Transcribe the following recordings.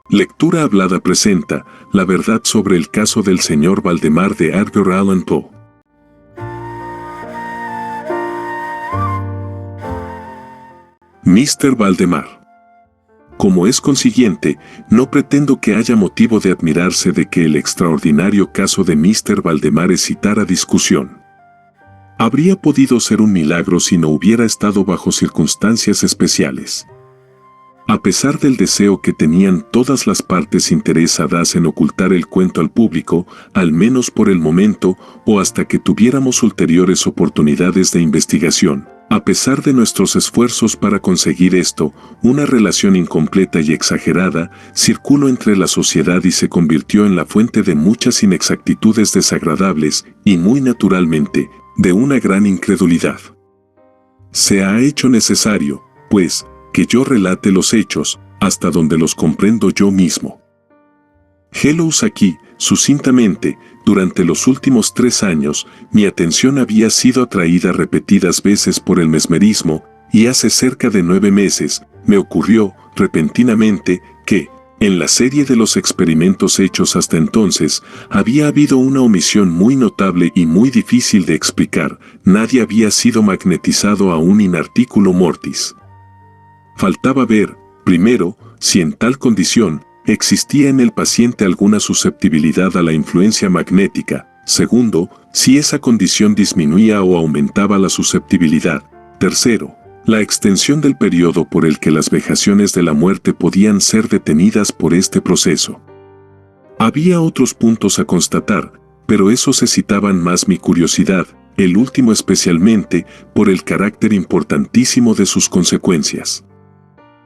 Lectura Hablada presenta La verdad sobre el caso del señor Valdemar de Edgar Allan Poe. Mr. Valdemar. Como es consiguiente, no pretendo que haya motivo de admirarse de que el extraordinario caso de Mr. Valdemar excitara discusión. Habría podido ser un milagro si no hubiera estado bajo circunstancias especiales. A pesar del deseo que tenían todas las partes interesadas en ocultar el cuento al público, al menos por el momento, o hasta que tuviéramos ulteriores oportunidades de investigación, a pesar de nuestros esfuerzos para conseguir esto, una relación incompleta y exagerada circuló entre la sociedad y se convirtió en la fuente de muchas inexactitudes desagradables y, muy naturalmente, de una gran incredulidad. Se ha hecho necesario, pues, que yo relate los hechos, hasta donde los comprendo yo mismo. Helos aquí, sucintamente, durante los últimos 3 años, mi atención había sido atraída repetidas veces por el mesmerismo, y hace cerca de 9 meses, me ocurrió, repentinamente, que, en la serie de los experimentos hechos hasta entonces, había habido una omisión muy notable y muy difícil de explicar. Nadie había sido magnetizado aún in articulo mortis. Faltaba ver, primero, si en tal condición existía en el paciente alguna susceptibilidad a la influencia magnética; segundo, si esa condición disminuía o aumentaba la susceptibilidad; tercero, la extensión del periodo por el que las vejaciones de la muerte podían ser detenidas por este proceso. Había otros puntos a constatar, pero esos excitaban más mi curiosidad, el último especialmente, por el carácter importantísimo de sus consecuencias.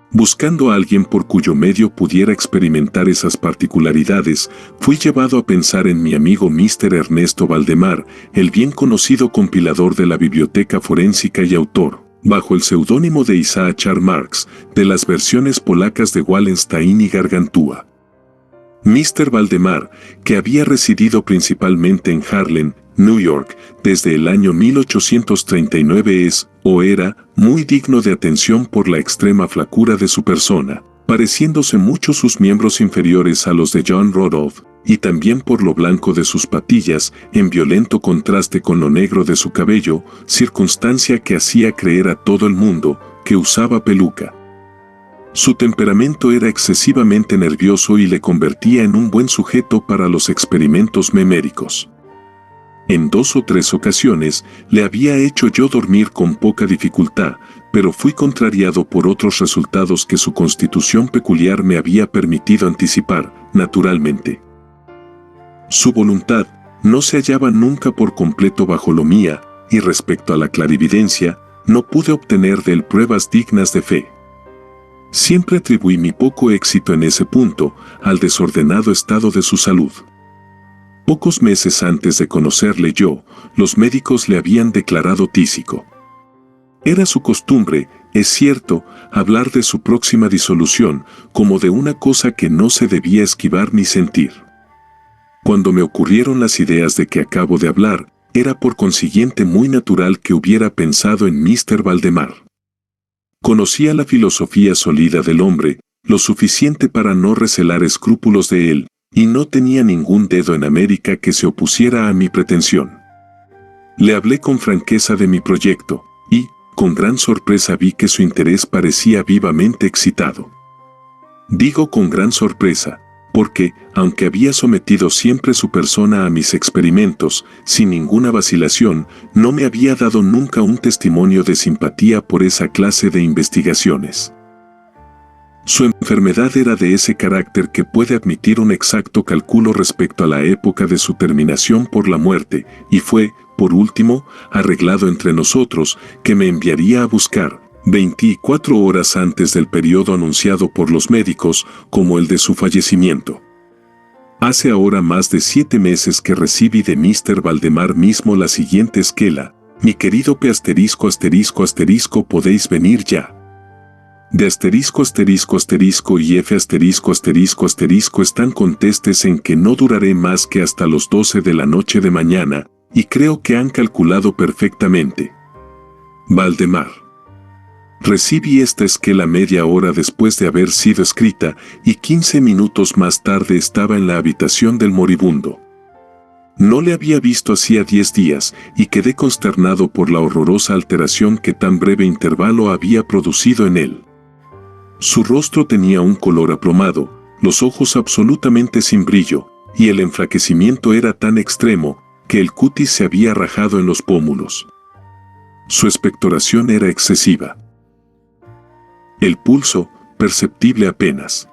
Buscando a alguien por cuyo medio pudiera experimentar esas particularidades, fui llevado a pensar en mi amigo Mr. Ernesto Valdemar, el bien conocido compilador de la biblioteca forénsica y autor, bajo el seudónimo de Isaac Marx, de las versiones polacas de Wallenstein y Gargantúa. Mr. Valdemar, que había residido principalmente en Harlem, New York, desde el año 1839 es, o era, muy digno de atención por la extrema flacura de su persona, pareciéndose mucho sus miembros inferiores a los de John Randolph, y también por lo blanco de sus patillas, en violento contraste con lo negro de su cabello, circunstancia que hacía creer a todo el mundo que usaba peluca. Su temperamento era excesivamente nervioso y le convertía en un buen sujeto para los experimentos meméricos. En 2 o 3 ocasiones le había hecho yo dormir con poca dificultad, pero fui contrariado por otros resultados que su constitución peculiar me había permitido anticipar, naturalmente. Su voluntad no se hallaba nunca por completo bajo lo mía, y respecto a la clarividencia, no pude obtener de él pruebas dignas de fe. Siempre atribuí mi poco éxito en ese punto al desordenado estado de su salud. Pocos meses antes de conocerle yo, los médicos le habían declarado tísico. Era su costumbre, es cierto, hablar de su próxima disolución como de una cosa que no se debía esquivar ni sentir. Cuando me ocurrieron las ideas de que acabo de hablar, era por consiguiente muy natural que hubiera pensado en Mr. Valdemar. Conocía la filosofía sólida del hombre, lo suficiente para no recelar escrúpulos de él, y no tenía ningún dedo en América que se opusiera a mi pretensión. Le hablé con franqueza de mi proyecto, y, con gran sorpresa vi que su interés parecía vivamente excitado. Digo con gran sorpresa, porque, aunque había sometido siempre su persona a mis experimentos, sin ninguna vacilación, no me había dado nunca un testimonio de simpatía por esa clase de investigaciones. Su enfermedad era de ese carácter que puede admitir un exacto cálculo respecto a la época de su terminación por la muerte, y fue, por último, arreglado entre nosotros que me enviaría a buscar, 24 horas antes del periodo anunciado por los médicos, como el de su fallecimiento. Hace ahora más de 7 meses que recibí de Mr. Valdemar mismo la siguiente esquela: mi querido P asterisco asterisco asterisco, podéis venir ya. De asterisco asterisco asterisco y F asterisco asterisco asterisco están contestes en que no duraré más que hasta los 12 de la noche de mañana, y creo que han calculado perfectamente. Valdemar. Recibí esta esquela media hora después de haber sido escrita y 15 minutos más tarde estaba en la habitación del moribundo. No le había visto hacía 10 días y quedé consternado por la horrorosa alteración que tan breve intervalo había producido en él. Su rostro tenía un color aplomado, los ojos absolutamente sin brillo, y el enflaquecimiento era tan extremo que el cutis se había rajado en los pómulos. Su expectoración era excesiva. El pulso, perceptible apenas.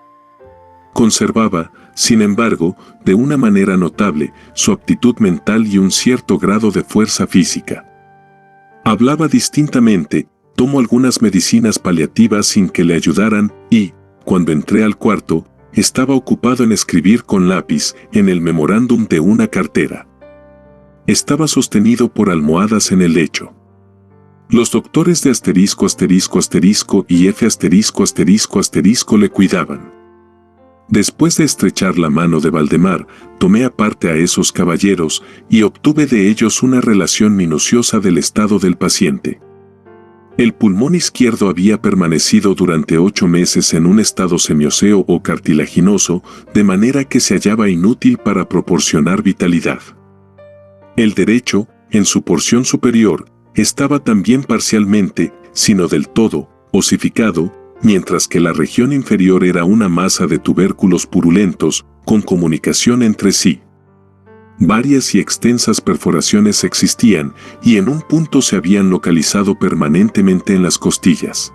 Conservaba, sin embargo, de una manera notable, su aptitud mental y un cierto grado de fuerza física. Hablaba distintamente, tomó algunas medicinas paliativas sin que le ayudaran y, cuando entré al cuarto, estaba ocupado en escribir con lápiz en el memorándum de una cartera. Estaba sostenido por almohadas en el lecho. Los doctores de **** y F*** le cuidaban. Después de estrechar la mano de Valdemar, tomé aparte a esos caballeros y obtuve de ellos una relación minuciosa del estado del paciente. El pulmón izquierdo había permanecido durante 8 meses en un estado semióseo o cartilaginoso, de manera que se hallaba inútil para proporcionar vitalidad. El derecho, en su porción superior, estaba también parcialmente, sino del todo, osificado, mientras que la región inferior era una masa de tubérculos purulentos, con comunicación entre sí. Varias y extensas perforaciones existían, y en un punto se habían localizado permanentemente en las costillas.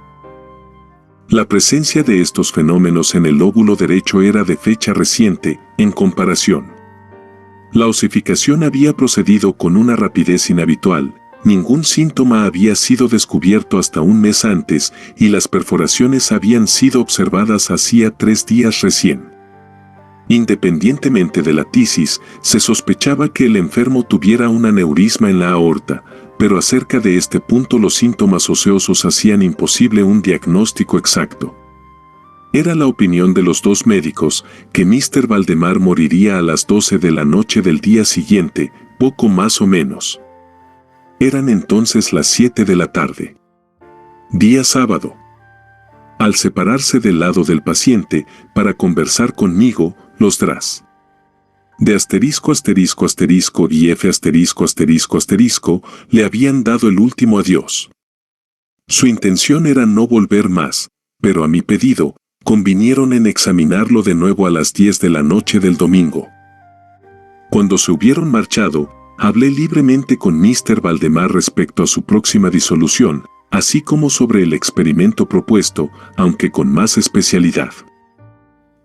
La presencia de estos fenómenos en el lóbulo derecho era de fecha reciente, en comparación. La osificación había procedido con una rapidez inhabitual. Ningún síntoma había sido descubierto hasta un mes antes y las perforaciones habían sido observadas hacía 3 días recién. Independientemente de la tisis, se sospechaba que el enfermo tuviera un aneurisma en la aorta, pero acerca de este punto los síntomas oseosos hacían imposible un diagnóstico exacto. Era la opinión de los 2 médicos que Mr. Valdemar moriría a las 12 de la noche del día siguiente, poco más o menos. Eran entonces las 7 de la tarde. Día sábado. Al separarse del lado del paciente para conversar conmigo, los dras de **** y F***** le habían dado el último adiós. Su intención era no volver más, pero a mi pedido, convinieron en examinarlo de nuevo a las 10 de la noche del domingo. Cuando se hubieron marchado, hablé libremente con Mr. Valdemar respecto a su próxima disolución, así como sobre el experimento propuesto, aunque con más especialidad.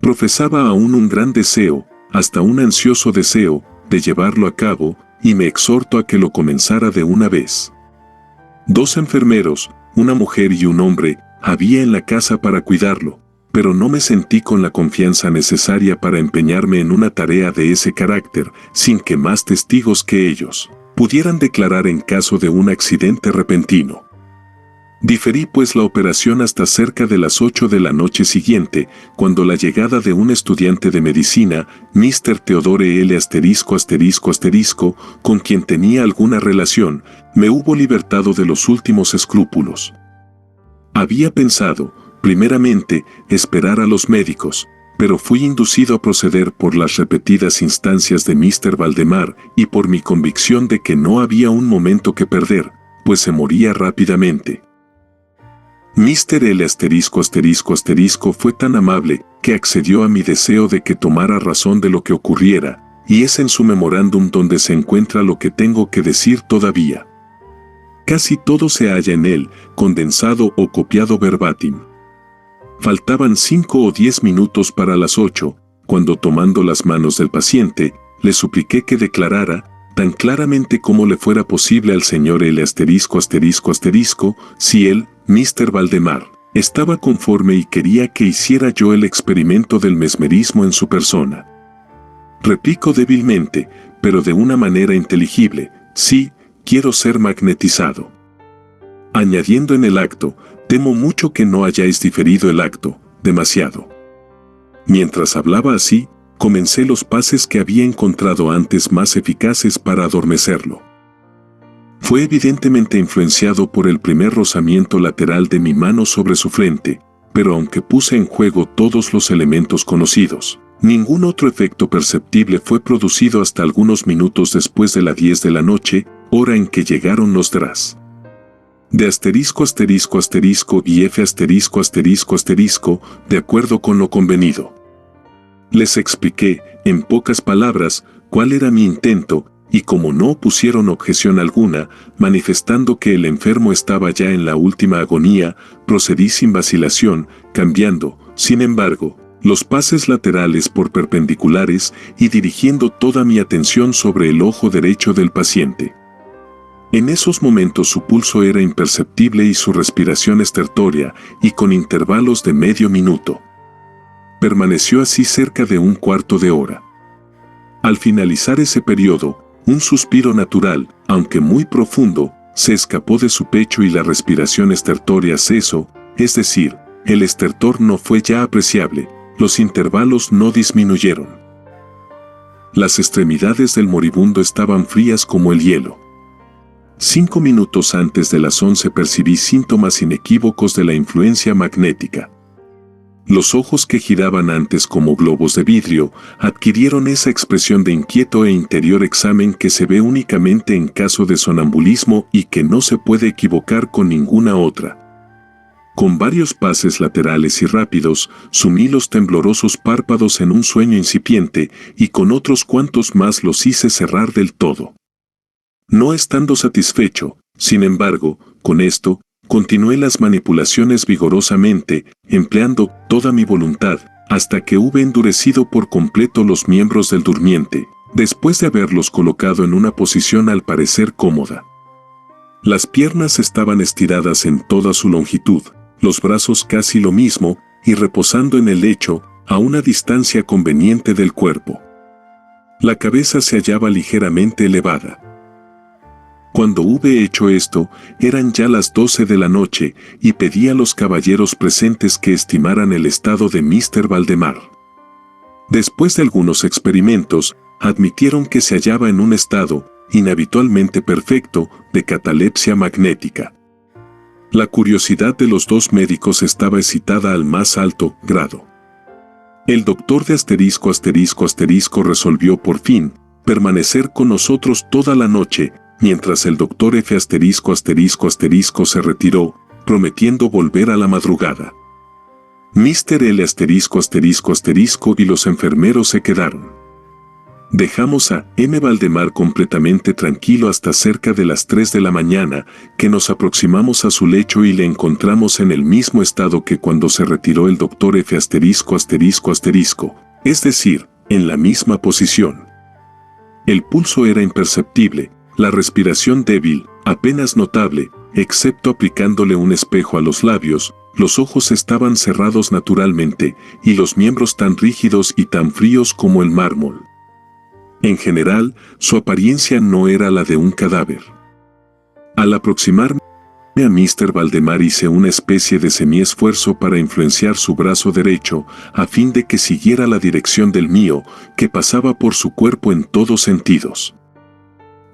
Profesaba aún un gran deseo, hasta un ansioso deseo, de llevarlo a cabo, y me exhortó a que lo comenzara de una vez. 2 enfermeros, una mujer y un hombre, había en la casa para cuidarlo, pero no me sentí con la confianza necesaria para empeñarme en una tarea de ese carácter, sin que más testigos que ellos pudieran declarar en caso de un accidente repentino. Diferí pues la operación hasta cerca de las 8 de la noche siguiente, cuando la llegada de un estudiante de medicina, Mr. Theodore L. ****, con quien tenía alguna relación, me hubo libertado de los últimos escrúpulos. Había pensado, primeramente, esperar a los médicos, pero fui inducido a proceder por las repetidas instancias de Mr. Valdemar y por mi convicción de que no había un momento que perder, pues se moría rápidamente. Mr. L **** fue tan amable que accedió a mi deseo de que tomara razón de lo que ocurriera, y es en su memorándum donde se encuentra lo que tengo que decir todavía. Casi todo se halla en él, condensado o copiado verbatim. Faltaban 5 o 10 minutos para las 8, cuando tomando las manos del paciente, le supliqué que declarara, tan claramente como le fuera posible al señor L ****, si él, Mr. Valdemar, estaba conforme y quería que hiciera yo el experimento del mesmerismo en su persona. Replicó débilmente, pero de una manera inteligible, sí, quiero ser magnetizado. Añadiendo en el acto, temo mucho que no hayáis diferido el acto, demasiado. Mientras hablaba así, comencé los pases que había encontrado antes más eficaces para adormecerlo. Fue evidentemente influenciado por el primer rozamiento lateral de mi mano sobre su frente, pero aunque puse en juego todos los elementos conocidos, ningún otro efecto perceptible fue producido hasta algunos minutos después de las 10 de la noche, hora en que llegaron los DRAS. De ***** y F*****, de acuerdo con lo convenido. Les expliqué, en pocas palabras, cuál era mi intento, y como no opusieron objeción alguna, manifestando que el enfermo estaba ya en la última agonía, procedí sin vacilación, cambiando, sin embargo, los pases laterales por perpendiculares y dirigiendo toda mi atención sobre el ojo derecho del paciente. En esos momentos su pulso era imperceptible y su respiración estertórea, y con intervalos de medio minuto. Permaneció así cerca de un cuarto de hora. Al finalizar ese periodo, un suspiro natural, aunque muy profundo, se escapó de su pecho y la respiración estertórea cesó, es decir, el estertor no fue ya apreciable, los intervalos no disminuyeron. Las extremidades del moribundo estaban frías como el hielo. 5 minutos antes de las 11 percibí síntomas inequívocos de la influencia magnética. Los ojos que giraban antes como globos de vidrio adquirieron esa expresión de inquieto e interior examen que se ve únicamente en caso de sonambulismo y que no se puede equivocar con ninguna otra. Con varios pases laterales y rápidos, sumí los temblorosos párpados en un sueño incipiente y con otros cuantos más los hice cerrar del todo. No estando satisfecho, sin embargo, con esto, continué las manipulaciones vigorosamente, empleando toda mi voluntad, hasta que hube endurecido por completo los miembros del durmiente, después de haberlos colocado en una posición al parecer cómoda. Las piernas estaban estiradas en toda su longitud, los brazos casi lo mismo, y reposando en el lecho, a una distancia conveniente del cuerpo. La cabeza se hallaba ligeramente elevada. Cuando hube hecho esto, eran ya las 12 de la noche, y pedí a los caballeros presentes que estimaran el estado de Mr. Valdemar. Después de algunos experimentos, admitieron que se hallaba en un estado, inhabitualmente perfecto, de catalepsia magnética. La curiosidad de los dos médicos estaba excitada al más alto grado. El doctor de ***** resolvió por fin permanecer con nosotros toda la noche, mientras el doctor F**** se retiró, prometiendo volver a la madrugada. Mr. L**** y los enfermeros se quedaron. Dejamos a M. Valdemar completamente tranquilo hasta cerca de las 3 de la mañana, que nos aproximamos a su lecho y le encontramos en el mismo estado que cuando se retiró el doctor F***, es decir, en la misma posición. El pulso era imperceptible, la respiración débil, apenas notable, excepto aplicándole un espejo a los labios, los ojos estaban cerrados naturalmente, y los miembros tan rígidos y tan fríos como el mármol. En general, su apariencia no era la de un cadáver. Al aproximarme a Mr. Valdemar hice una especie de semi-esfuerzo para influenciar su brazo derecho, a fin de que siguiera la dirección del mío, que pasaba por su cuerpo en todos sentidos.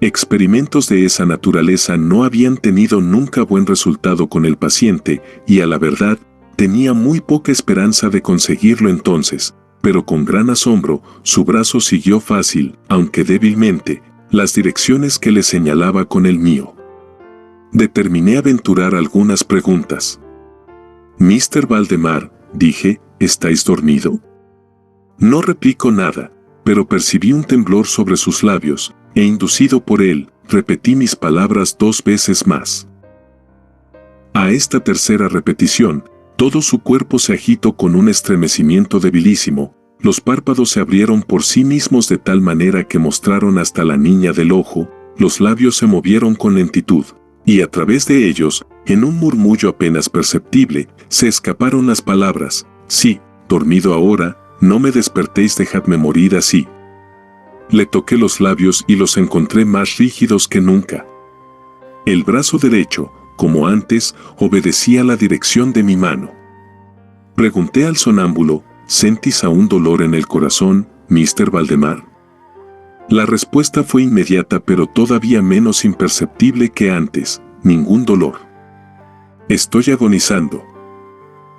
Experimentos de esa naturaleza no habían tenido nunca buen resultado con el paciente, y a la verdad, tenía muy poca esperanza de conseguirlo entonces, pero con gran asombro, su brazo siguió fácil, aunque débilmente, las direcciones que le señalaba con el mío. Determiné aventurar algunas preguntas. Mr. Valdemar, dije, ¿estáis dormido? No replicó nada, pero percibí un temblor sobre sus labios, e inducido por él, repetí mis palabras 2 veces más. A esta tercera repetición, todo su cuerpo se agitó con un estremecimiento debilísimo, los párpados se abrieron por sí mismos de tal manera que mostraron hasta la niña del ojo, los labios se movieron con lentitud, y a través de ellos, en un murmullo apenas perceptible, se escaparon las palabras: sí, dormido ahora, no me despertéis, dejadme morir así. Le toqué los labios y los encontré más rígidos que nunca. El brazo derecho, como antes, obedecía la dirección de mi mano. Pregunté al sonámbulo: ¿sentís aún dolor en el corazón, Mr. Valdemar? La respuesta fue inmediata pero todavía menos imperceptible que antes. Ningún dolor. Estoy agonizando.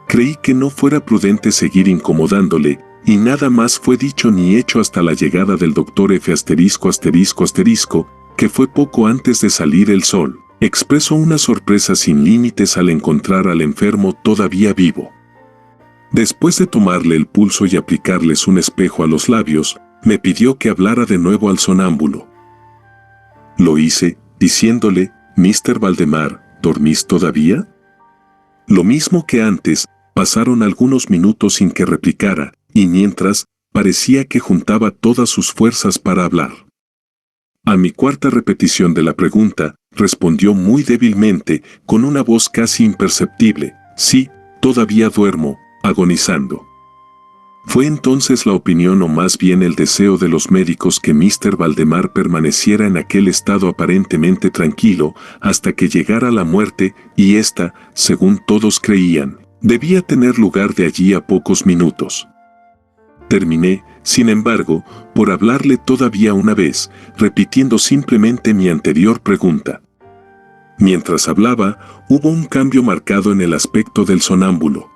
Creí que no fuera prudente seguir incomodándole, y nada más fue dicho ni hecho hasta la llegada del doctor F ***, que fue poco antes de salir el sol. Expresó una sorpresa sin límites al encontrar al enfermo todavía vivo. Después de tomarle el pulso y aplicarles un espejo a los labios, me pidió que hablara de nuevo al sonámbulo. Lo hice, diciéndole: «Mr. Valdemar, ¿dormís todavía?». Lo mismo que antes, pasaron algunos minutos sin que replicara, y mientras, parecía que juntaba todas sus fuerzas para hablar. A mi cuarta repetición de la pregunta, respondió muy débilmente, con una voz casi imperceptible: «Sí, todavía duermo, agonizando». Fue entonces la opinión o más bien el deseo de los médicos que Mr. Valdemar permaneciera en aquel estado aparentemente tranquilo hasta que llegara la muerte, y ésta, según todos creían, debía tener lugar de allí a pocos minutos. Terminé, sin embargo, por hablarle todavía una vez, repitiendo simplemente mi anterior pregunta. Mientras hablaba, hubo un cambio marcado en el aspecto del sonámbulo.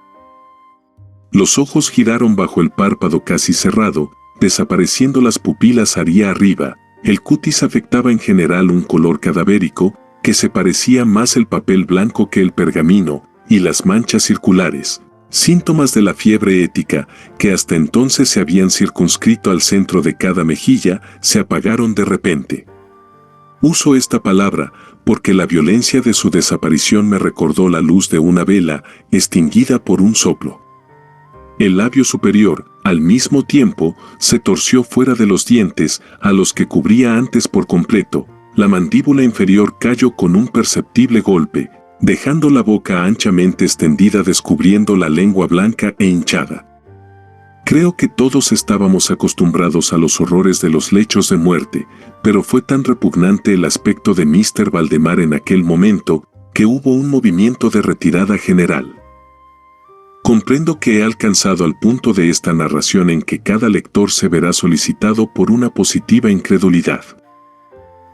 Los ojos giraron bajo el párpado casi cerrado, desapareciendo las pupilas hacia arriba. El cutis afectaba en general un color cadavérico, que se parecía más el papel blanco que el pergamino, y las manchas circulares, síntomas de la fiebre ética, que hasta entonces se habían circunscrito al centro de cada mejilla, se apagaron de repente. Uso esta palabra porque la violencia de su desaparición me recordó la luz de una vela, extinguida por un soplo. El labio superior, al mismo tiempo, se torció fuera de los dientes, a los que cubría antes por completo. La mandíbula inferior cayó con un perceptible golpe, dejando la boca anchamente extendida, descubriendo la lengua blanca e hinchada. Creo que todos estábamos acostumbrados a los horrores de los lechos de muerte, pero fue tan repugnante el aspecto de Mr. Valdemar en aquel momento, que hubo un movimiento de retirada general. Comprendo que he alcanzado al punto de esta narración en que cada lector se verá solicitado por una positiva incredulidad.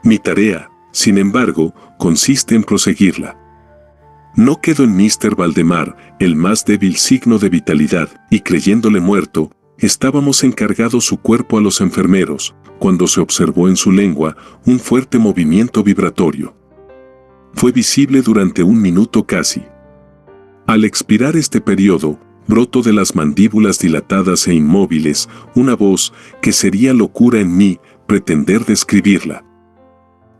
Mi tarea, sin embargo, consiste en proseguirla. No quedó en Mr. Valdemar el más débil signo de vitalidad, y creyéndole muerto, estábamos encargados su cuerpo a los enfermeros, cuando se observó en su lengua un fuerte movimiento vibratorio. Fue visible durante un minuto casi. Al expirar este periodo, brotó de las mandíbulas dilatadas e inmóviles una voz que sería locura en mí pretender describirla.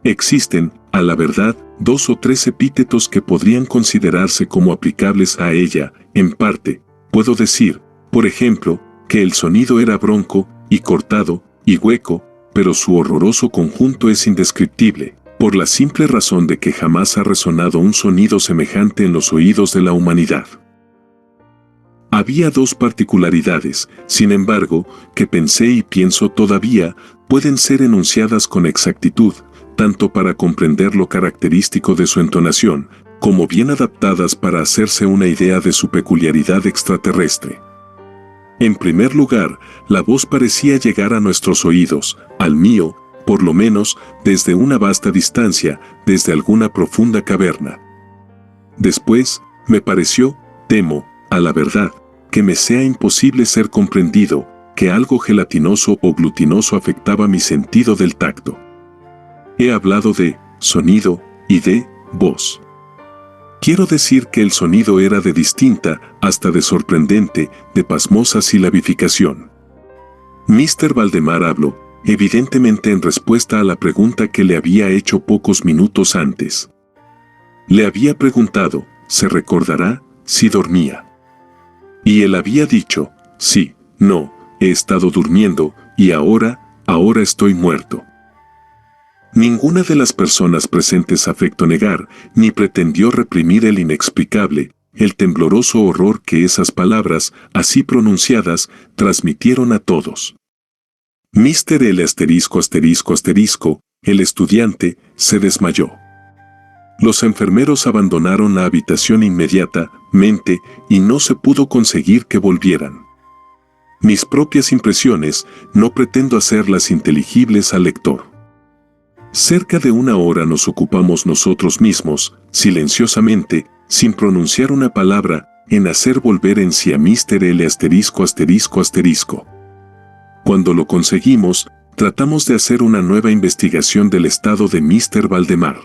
Existen, a la verdad, 2 o 3 epítetos que podrían considerarse como aplicables a ella. En parte, puedo decir, por ejemplo, que el sonido era bronco, y cortado, y hueco, pero su horroroso conjunto es indescriptible, por la simple razón de que jamás ha resonado un sonido semejante en los oídos de la humanidad. Había 2 particularidades, sin embargo, que pensé y pienso todavía, pueden ser enunciadas con exactitud, tanto para comprender lo característico de su entonación, como bien adaptadas para hacerse una idea de su peculiaridad extraterrestre. En primer lugar, la voz parecía llegar a nuestros oídos, al mío, por lo menos, desde una vasta distancia, desde alguna profunda caverna. Después, me pareció, temo, a la verdad, que me sea imposible ser comprendido, que algo gelatinoso o glutinoso afectaba mi sentido del tacto. He hablado de sonido y de voz. Quiero decir que el sonido era de distinta, hasta de sorprendente, de pasmosa silabificación. Mr. Valdemar habló, evidentemente en respuesta a la pregunta que le había hecho pocos minutos antes. Le había preguntado, se recordará, si dormía. Y él había dicho, sí, no, he estado durmiendo, y ahora estoy muerto. Ninguna de las personas presentes afectó negar, ni pretendió reprimir el inexplicable, el tembloroso horror que esas palabras, así pronunciadas, transmitieron a todos. Mr. L ***, el estudiante, se desmayó. Los enfermeros abandonaron la habitación inmediatamente, y no se pudo conseguir que volvieran. mis propias impresiones, no pretendo hacerlas inteligibles al lector. Cerca de 1 hora nos ocupamos nosotros mismos, silenciosamente, sin pronunciar una palabra, en hacer volver en sí a Mr. L *****. Cuando lo conseguimos, tratamos de hacer una nueva investigación del estado de Mr. Valdemar.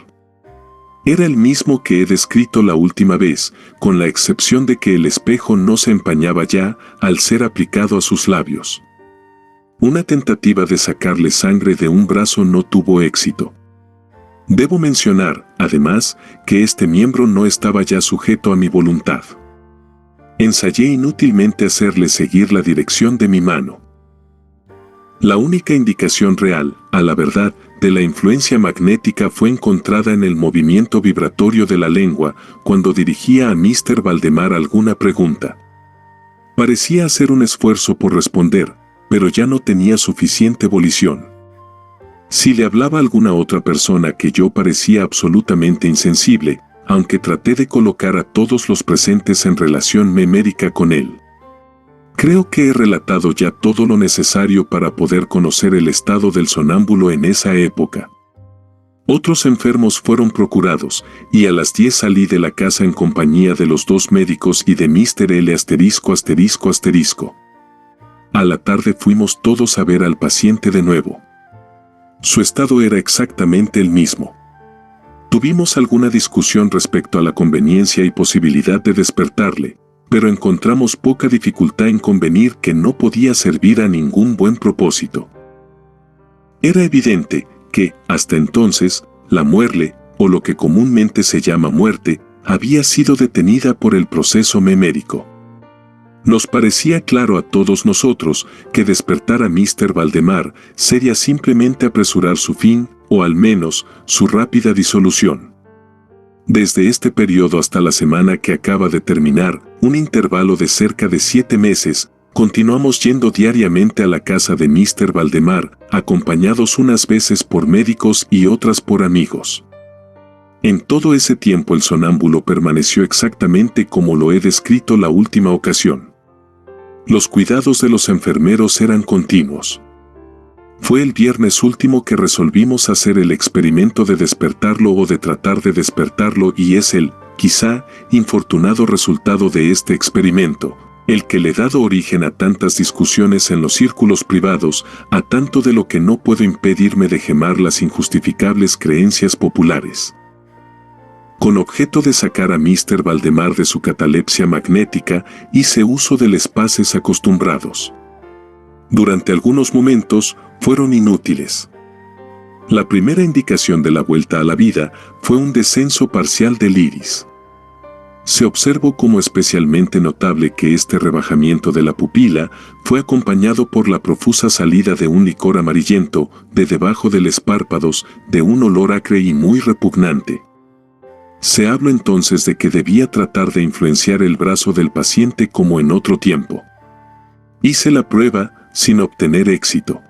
Era el mismo que he descrito la última vez, con la excepción de que el espejo no se empañaba ya al ser aplicado a sus labios. Una tentativa de sacarle sangre de un brazo no tuvo éxito. Debo mencionar, además, que este miembro no estaba ya sujeto a mi voluntad. Ensayé inútilmente hacerle seguir la dirección de mi mano. La única indicación real, a la verdad, de la influencia magnética fue encontrada en el movimiento vibratorio de la lengua cuando dirigía a Mr. Valdemar alguna pregunta. Parecía hacer un esfuerzo por responder, pero ya no tenía suficiente volición. Si le hablaba a alguna otra persona que yo parecía absolutamente insensible, aunque traté de colocar a todos los presentes en relación memérica con él. Creo que he relatado ya todo lo necesario para poder conocer el estado del sonámbulo en esa época. Otros enfermos fueron procurados, y a las 10 salí de la casa en compañía de los 2 médicos y de Mr. L *****. A la tarde fuimos todos a ver al paciente de nuevo. Su estado era exactamente el mismo. Tuvimos alguna discusión respecto a la conveniencia y posibilidad de despertarle, pero encontramos poca dificultad en convenir que no podía servir a ningún buen propósito. Era evidente que, hasta entonces, la muerte, o lo que comúnmente se llama muerte, había sido detenida por el proceso memérico. Nos parecía claro a todos nosotros que despertar a Mr. Valdemar sería simplemente apresurar su fin, o al menos, su rápida disolución. Desde este periodo hasta la semana que acaba de terminar, un intervalo de cerca de 7 meses, continuamos yendo diariamente a la casa de Mr. Valdemar, acompañados unas veces por médicos y otras por amigos. En todo ese tiempo el sonámbulo permaneció exactamente como lo he descrito la última ocasión. Los cuidados de los enfermeros eran continuos. Fue el viernes último que resolvimos hacer el experimento de despertarlo o de tratar de despertarlo y es el, quizá, infortunado resultado de este experimento, el que le ha dado origen a tantas discusiones en los círculos privados, a tanto de lo que no puedo impedirme de gemar las injustificables creencias populares. Con objeto de sacar a Mr. Valdemar de su catalepsia magnética, hice uso de los pases acostumbrados. Durante algunos momentos, fueron inútiles. La primera indicación de la vuelta a la vida fue un descenso parcial del iris. Se observó como especialmente notable que este rebajamiento de la pupila fue acompañado por la profusa salida de un licor amarillento de debajo de los párpados, de un olor acre y muy repugnante. Se habló entonces de que debía tratar de influenciar el brazo del paciente como en otro tiempo. Hice la prueba, sin obtener éxito.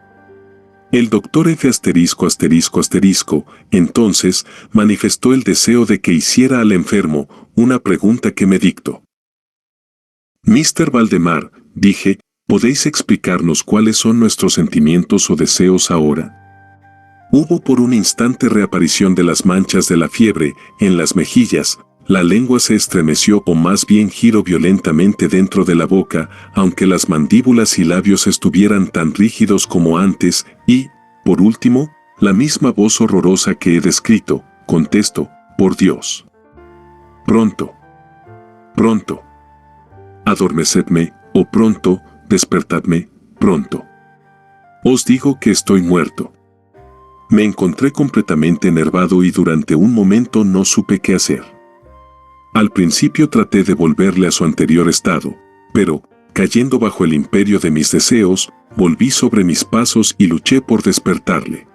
El doctor F ****, entonces, manifestó el deseo de que hiciera al enfermo una pregunta que me dictó. Mr. Valdemar, dije, ¿podéis explicarnos cuáles son nuestros sentimientos o deseos ahora? Hubo por un instante reaparición de las manchas de la fiebre en las mejillas, la lengua se estremeció o más bien giró violentamente dentro de la boca, aunque las mandíbulas y labios estuvieran tan rígidos como antes, y, por último, la misma voz horrorosa que he descrito, contestó, por Dios. Pronto. Pronto. Adormecedme, o pronto, despertadme, pronto. Os digo que estoy muerto. Me encontré completamente enervado y durante un momento no supe qué hacer. Al principio traté de volverle a su anterior estado, pero, cayendo bajo el imperio de mis deseos, volví sobre mis pasos y luché por despertarle.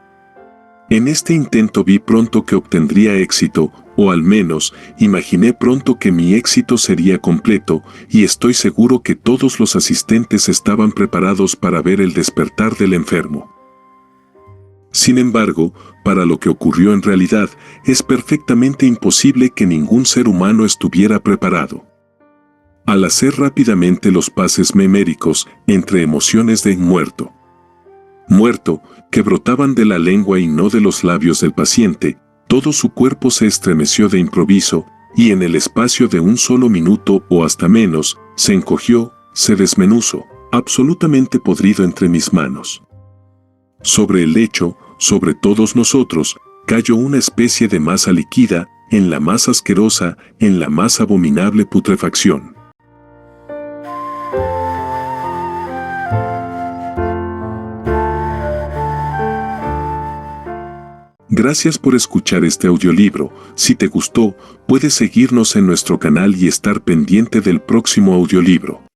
En este intento vi pronto que obtendría éxito, o al menos, imaginé pronto que mi éxito sería completo, y estoy seguro que todos los asistentes estaban preparados para ver el despertar del enfermo. Sin embargo, para lo que ocurrió en realidad, es perfectamente imposible que ningún ser humano estuviera preparado. al hacer rápidamente los pases meméricos entre emociones de muerto, que brotaban de la lengua y no de los labios del paciente, todo su cuerpo se estremeció de improviso, y en el espacio de un solo minuto o hasta menos, se encogió, se desmenuzó, absolutamente podrido entre mis manos. Sobre el lecho, sobre todos nosotros, cayó una especie de masa líquida, en la más asquerosa, en la más abominable putrefacción. Gracias por escuchar este audiolibro. Si te gustó, puedes seguirnos en nuestro canal y estar pendiente del próximo audiolibro.